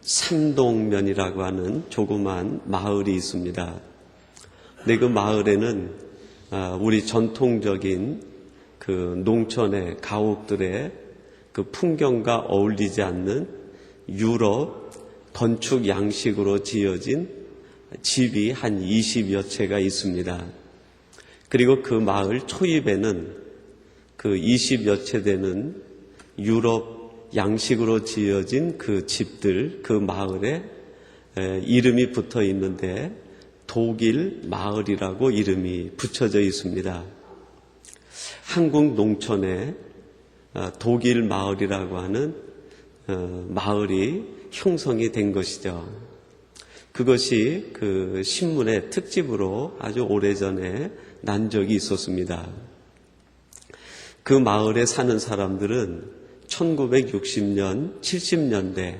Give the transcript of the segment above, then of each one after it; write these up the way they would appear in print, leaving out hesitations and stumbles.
삼동면이라고 하는 조그만 마을이 있습니다. 근데 그 마을에는 우리 전통적인 그 농촌의 가옥들의 그 풍경과 어울리지 않는 유럽 건축 양식으로 지어진 집이 한 20여 채가 있습니다. 그리고 그 마을 초입에는 그 20여 채 되는 유럽 양식으로 지어진 그 집들, 그 마을에 이름이 붙어 있는데 독일 마을이라고 이름이 붙여져 있습니다. 한국 농촌에 독일 마을이라고 하는 마을이 형성이 된 것이죠. 그것이 그 신문의 특집으로 아주 오래전에 난 적이 있었습니다. 그 마을에 사는 사람들은 1960년, 70년대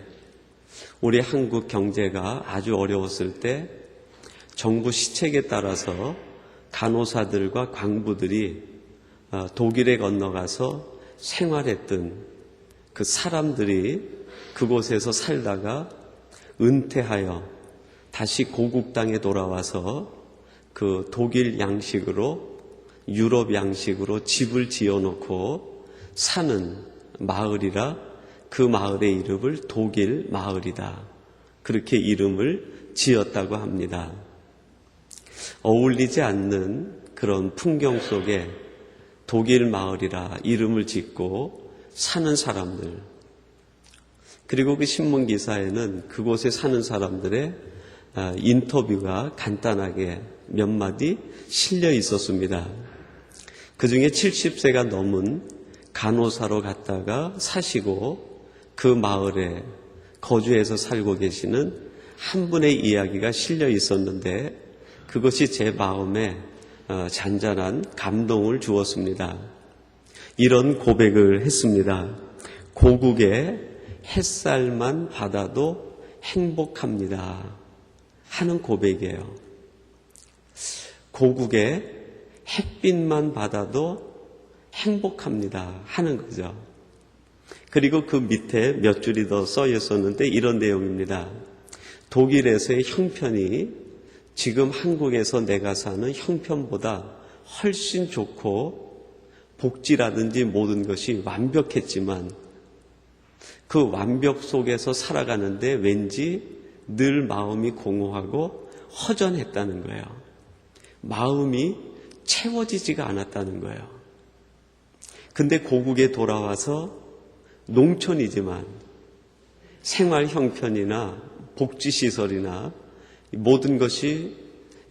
우리 한국 경제가 아주 어려웠을 때 정부 시책에 따라서 간호사들과 광부들이 독일에 건너가서 생활했던 그 사람들이 그곳에서 살다가 은퇴하여 다시 고국 땅에 돌아와서 그 독일 양식으로 유럽 양식으로 집을 지어놓고 사는 마을이라 그 마을의 이름을 독일 마을이다. 그렇게 이름을 지었다고 합니다. 어울리지 않는 그런 풍경 속에 독일 마을이라 이름을 짓고 사는 사람들, 그리고 그 신문 기사에는 그곳에 사는 사람들의 인터뷰가 간단하게 몇 마디 실려 있었습니다. 그 중에 70세가 넘은 간호사로 갔다가 사시고 그 마을에 거주해서 살고 계시는 한 분의 이야기가 실려 있었는데 그것이 제 마음에 잔잔한 감동을 주었습니다. 이런 고백을 했습니다. 고국의 햇살만 받아도 행복합니다 하는 고백이에요. 고국의 햇빛만 받아도 행복합니다 하는 거죠. 그리고 그 밑에 몇 줄이 더 써 있었는데 이런 내용입니다. 독일에서의 형편이 지금 한국에서 내가 사는 형편보다 훨씬 좋고 복지라든지 모든 것이 완벽했지만 그 완벽 속에서 살아가는데 왠지 늘 마음이 공허하고 허전했다는 거예요. 마음이 채워지지가 않았다는 거예요. 근데 고국에 돌아와서 농촌이지만 생활 형편이나 복지시설이나 모든 것이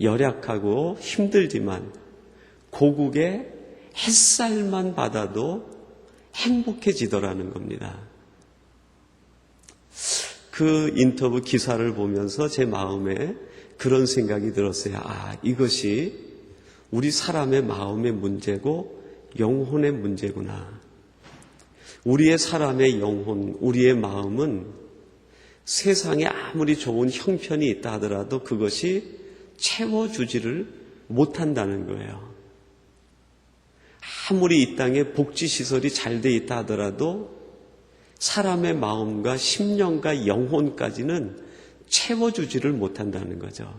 열악하고 힘들지만 고국의 햇살만 받아도 행복해지더라는 겁니다. 그 인터뷰 기사를 보면서 제 마음에 그런 생각이 들었어요. 이것이 우리 사람의 마음의 문제고 영혼의 문제구나. 우리의 사람의 영혼, 우리의 마음은 세상에 아무리 좋은 형편이 있다 하더라도 그것이 채워주지를 못한다는 거예요. 아무리 이 땅에 복지시설이 잘 돼 있다 하더라도 사람의 마음과 심령과 영혼까지는 채워주지를 못한다는 거죠.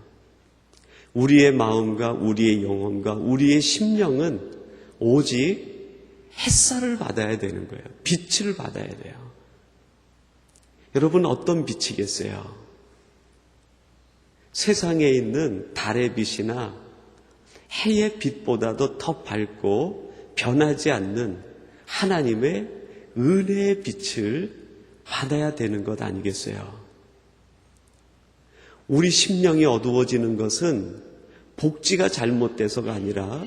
우리의 마음과 우리의 영혼과 우리의 심령은 오직 햇살을 받아야 되는 거예요. 빛을 받아야 돼요. 여러분, 어떤 빛이겠어요? 세상에 있는 달의 빛이나 해의 빛보다도 더 밝고 변하지 않는 하나님의 은혜의 빛을 받아야 되는 것 아니겠어요? 우리 심령이 어두워지는 것은 복지가 잘못돼서가 아니라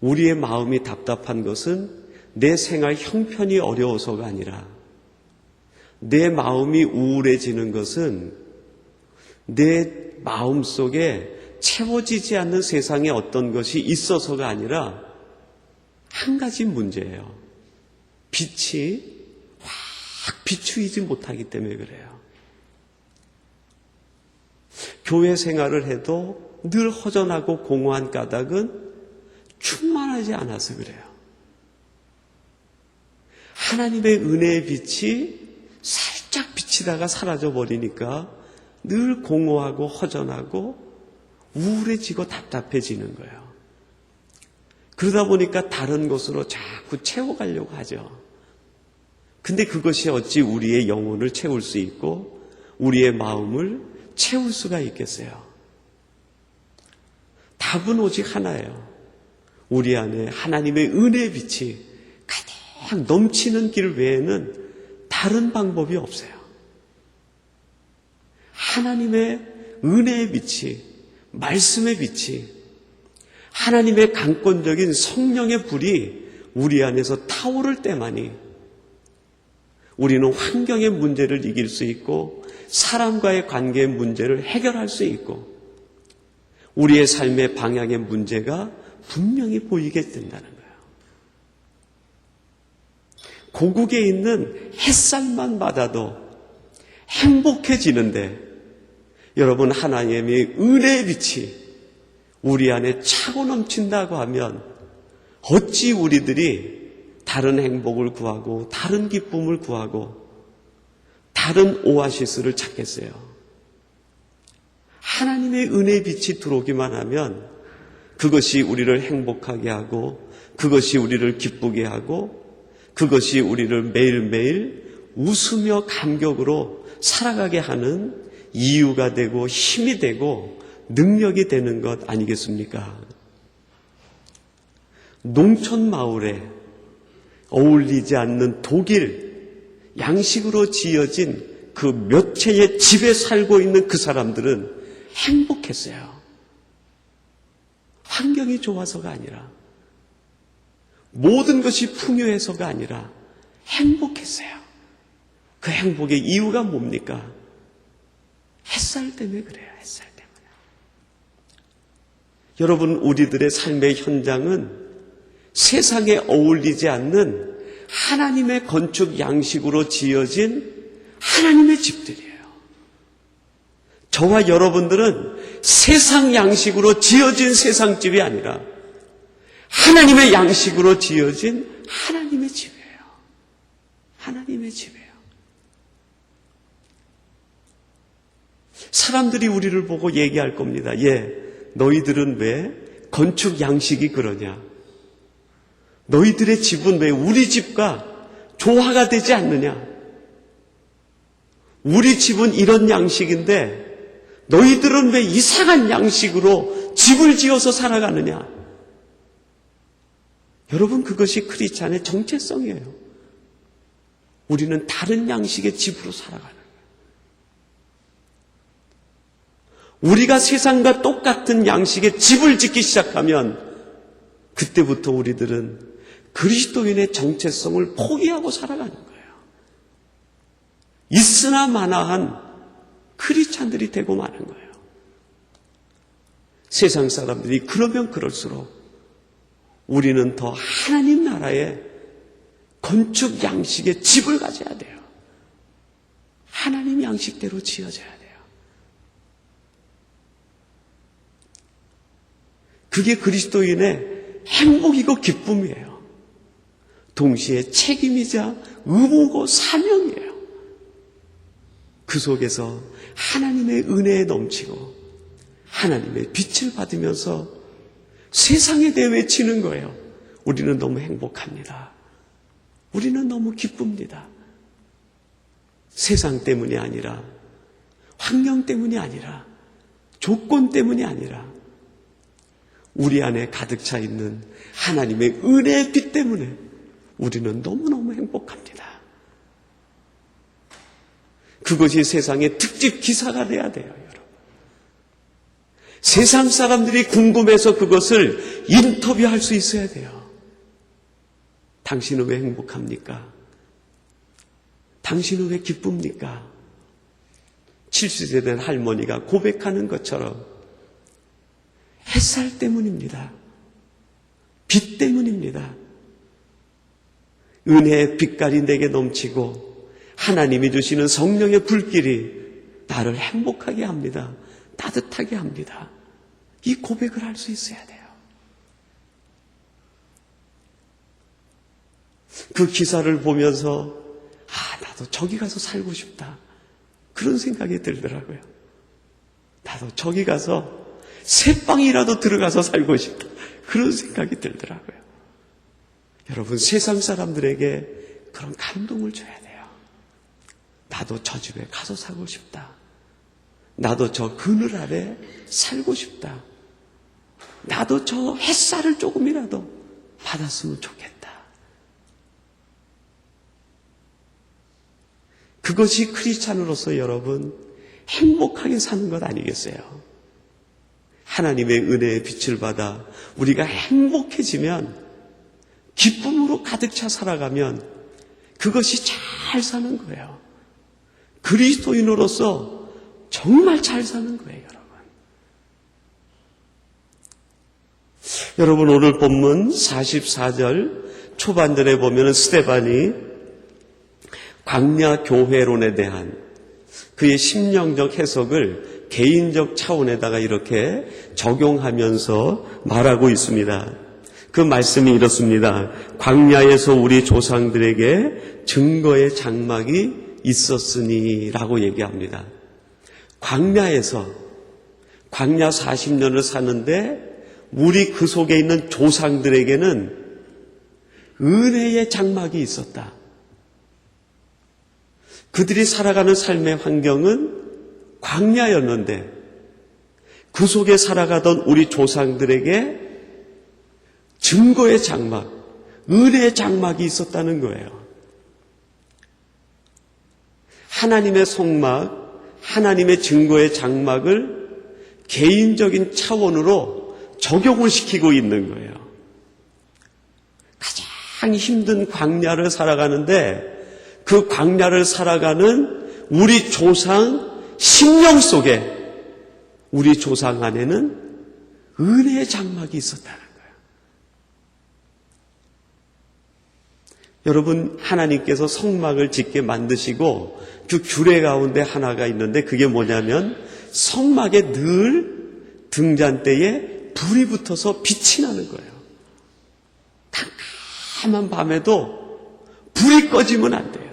우리의 마음이 답답한 것은 내 생활 형편이 어려워서가 아니라 내 마음이 우울해지는 것은 내 마음 속에 채워지지 않는 세상에 어떤 것이 있어서가 아니라 한 가지 문제예요. 빛이 확 비추이지 못하기 때문에 그래요. 교회 생활을 해도 늘 허전하고 공허한 까닭은 충만하지 않아서 그래요. 하나님의 은혜의 빛이 살짝 스치다가 사라져 버리니까 늘 공허하고 허전하고 우울해지고 답답해지는 거예요. 그러다 보니까 다른 곳으로 자꾸 채워가려고 하죠. 근데 그것이 어찌 우리의 영혼을 채울 수 있고 우리의 마음을 채울 수가 있겠어요? 답은 오직 하나예요. 우리 안에 하나님의 은혜의 빛이 가득 넘치는 길 외에는 다른 방법이 없어요. 하나님의 은혜의 빛이, 말씀의 빛이, 하나님의 강권적인 성령의 불이 우리 안에서 타오를 때만이 우리는 환경의 문제를 이길 수 있고 사람과의 관계의 문제를 해결할 수 있고 우리의 삶의 방향의 문제가 분명히 보이게 된다는 거예요. 고국에 있는 햇살만 받아도 행복해지는데 여러분, 하나님의 은혜의 빛이 우리 안에 차고 넘친다고 하면 어찌 우리들이 다른 행복을 구하고 다른 기쁨을 구하고 다른 오아시스를 찾겠어요? 하나님의 은혜의 빛이 들어오기만 하면 그것이 우리를 행복하게 하고 그것이 우리를 기쁘게 하고 그것이 우리를 매일매일 웃으며 감격으로 살아가게 하는 이유가 되고 힘이 되고 능력이 되는 것 아니겠습니까? 농촌 마을에 어울리지 않는 독일 양식으로 지어진 그 몇 채의 집에 살고 있는 그 사람들은 행복했어요. 환경이 좋아서가 아니라 모든 것이 풍요해서가 아니라 행복했어요. 그 행복의 이유가 뭡니까? 햇살 때문에 그래요. 햇살 때문에. 여러분, 우리들의 삶의 현장은 세상에 어울리지 않는 하나님의 건축 양식으로 지어진 하나님의 집들이에요. 저와 여러분들은 세상 양식으로 지어진 세상집이 아니라 하나님의 양식으로 지어진 하나님의 집이에요. 하나님의 집이에요. 사람들이 우리를 보고 얘기할 겁니다. 너희들은 왜 건축 양식이 그러냐? 너희들의 집은 왜 우리 집과 조화가 되지 않느냐? 우리 집은 이런 양식인데 너희들은 왜 이상한 양식으로 집을 지어서 살아가느냐? 여러분, 그것이 크리스찬의 정체성이에요. 우리는 다른 양식의 집으로 살아가는 거예요. 우리가 세상과 똑같은 양식의 집을 짓기 시작하면 그때부터 우리들은 그리스도인의 정체성을 포기하고 살아가는 거예요. 있으나 마나한 크리스찬들이 되고 마는 거예요. 세상 사람들이 그러면 그럴수록 우리는 더 하나님 나라의 건축 양식의 집을 가져야 돼요. 하나님 양식대로 지어져야 돼요. 그게 그리스도인의 행복이고 기쁨이에요. 동시에 책임이자 의무고 사명이에요. 그 속에서 하나님의 은혜에 넘치고 하나님의 빛을 받으면서 세상에 대해 외치는 거예요. 우리는 너무 행복합니다. 우리는 너무 기쁩니다. 세상 때문이 아니라, 환경 때문이 아니라, 조건 때문이 아니라 우리 안에 가득 차 있는 하나님의 은혜의 빛 때문에 우리는 너무너무 행복합니다. 그것이 세상의 특집 기사가 돼야 돼요, 여러분. 세상 사람들이 궁금해서 그것을 인터뷰할 수 있어야 돼요. 당신은 왜 행복합니까? 당신은 왜 기쁩니까? 70세 된 할머니가 고백하는 것처럼 햇살 때문입니다. 빛 때문입니다. 은혜의 빛깔이 내게 넘치고 하나님이 주시는 성령의 불길이 나를 행복하게 합니다. 따뜻하게 합니다. 이 고백을 할 수 있어야 돼요. 그 기사를 보면서 나도 저기 가서 살고 싶다. 그런 생각이 들더라고요. 나도 저기 가서 새방이라도 들어가서 살고 싶다. 그런 생각이 들더라고요. 여러분, 세상 사람들에게 그런 감동을 줘야 돼요. 나도 저 집에 가서 살고 싶다. 나도 저 그늘 아래 살고 싶다. 나도 저 햇살을 조금이라도 받았으면 좋겠다. 그것이 크리스찬으로서 여러분 행복하게 사는 것 아니겠어요? 하나님의 은혜의 빛을 받아 우리가 행복해지면, 기쁨으로 가득 차 살아가면 그것이 잘 사는 거예요. 그리스도인으로서 정말 잘 사는 거예요, 여러분. 여러분, 오늘 본문 44절 초반절에 보면 스데반이 광야 교회론에 대한 그의 심령적 해석을 개인적 차원에다가 이렇게 적용하면서 말하고 있습니다. 그 말씀이 이렇습니다. 광야에서 우리 조상들에게 증거의 장막이 있었으니 라고 얘기합니다. 광야에서 광야 40년을 사는데 우리 그 속에 있는 조상들에게는 은혜의 장막이 있었다. 그들이 살아가는 삶의 환경은 광야였는데 그 속에 살아가던 우리 조상들에게 증거의 장막, 은혜의 장막이 있었다는 거예요. 하나님의 성막, 하나님의 증거의 장막을 개인적인 차원으로 적용을 시키고 있는 거예요. 가장 힘든 광야를 살아가는데 그 광야를 살아가는 우리 조상 심령 속에 우리 조상 안에는 은혜의 장막이 있었다는 거예요. 여러분, 하나님께서 성막을 짓게 만드시고 그 규례 가운데 하나가 있는데 그게 뭐냐면 성막에 늘 등잔대에 불이 붙어서 빛이 나는 거예요. 깜깜한 밤에도 불이 꺼지면 안 돼요.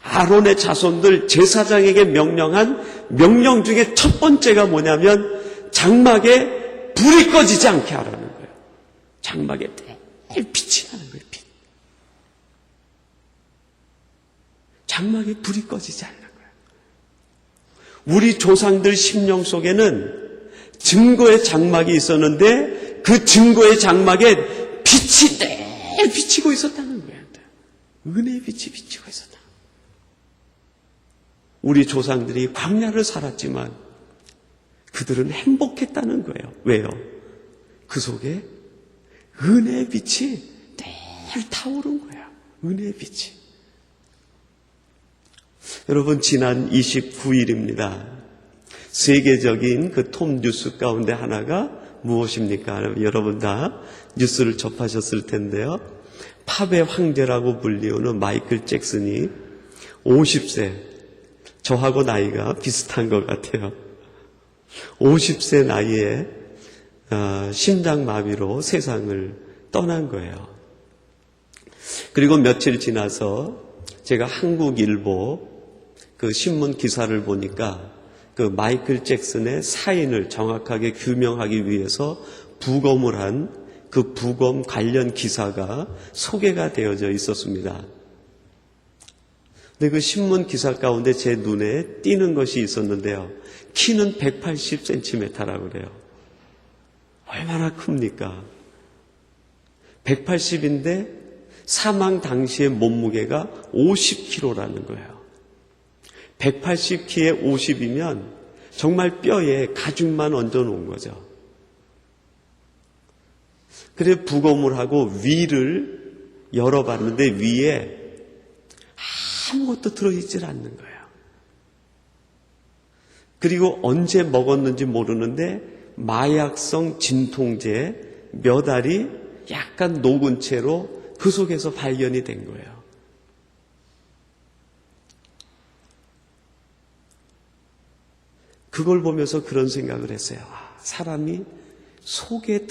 아론의 자손들 제사장에게 명령한 명령 중에 첫 번째가 뭐냐면 장막에 불이 꺼지지 않게 하라는 거예요. 장막에 늘 빛이 나는 거예요. 빛. 장막에 불이 꺼지지 않는 거예요. 우리 조상들 심령 속에는 증거의 장막이 있었는데 그 증거의 장막에 빛이 늘 비치고 있었다는 거예요. 은혜의 빛이 비치고 있었다. 우리 조상들이 광야를 살았지만 그들은 행복했다는 거예요. 왜요? 그 속에 은혜의 빛이 늘 타오른 거예요. 은혜의 빛이. 여러분, 지난 29일입니다. 세계적인 그 톱 뉴스 가운데 하나가 무엇입니까? 여러분 다 뉴스를 접하셨을 텐데요. 팝의 황제라고 불리우는 마이클 잭슨이 50세, 저하고 나이가 비슷한 것 같아요. 50세 나이에 심장마비로 세상을 떠난 거예요. 그리고 며칠 지나서 제가 한국일보 그 신문 기사를 보니까 그 마이클 잭슨의 사인을 정확하게 규명하기 위해서 부검을 한 그 부검 관련 기사가 소개가 되어져 있었습니다. 근데 그 신문 기사 가운데 제 눈에 띄는 것이 있었는데요. 키는 180cm라고 그래요. 얼마나 큽니까? 180인데 사망 당시의 몸무게가 50kg라는 거예요. 180키에 50이면 정말 뼈에 가죽만 얹어 놓은 거죠. 그래 부검을 하고 위를 열어봤는데 위에 아무것도 들어있질 않는 거예요. 그리고 언제 먹었는지 모르는데 마약성 진통제 몇 알이 약간 녹은 채로 그 속에서 발견이 된 거예요. 그걸 보면서 그런 생각을 했어요. 사람이 속에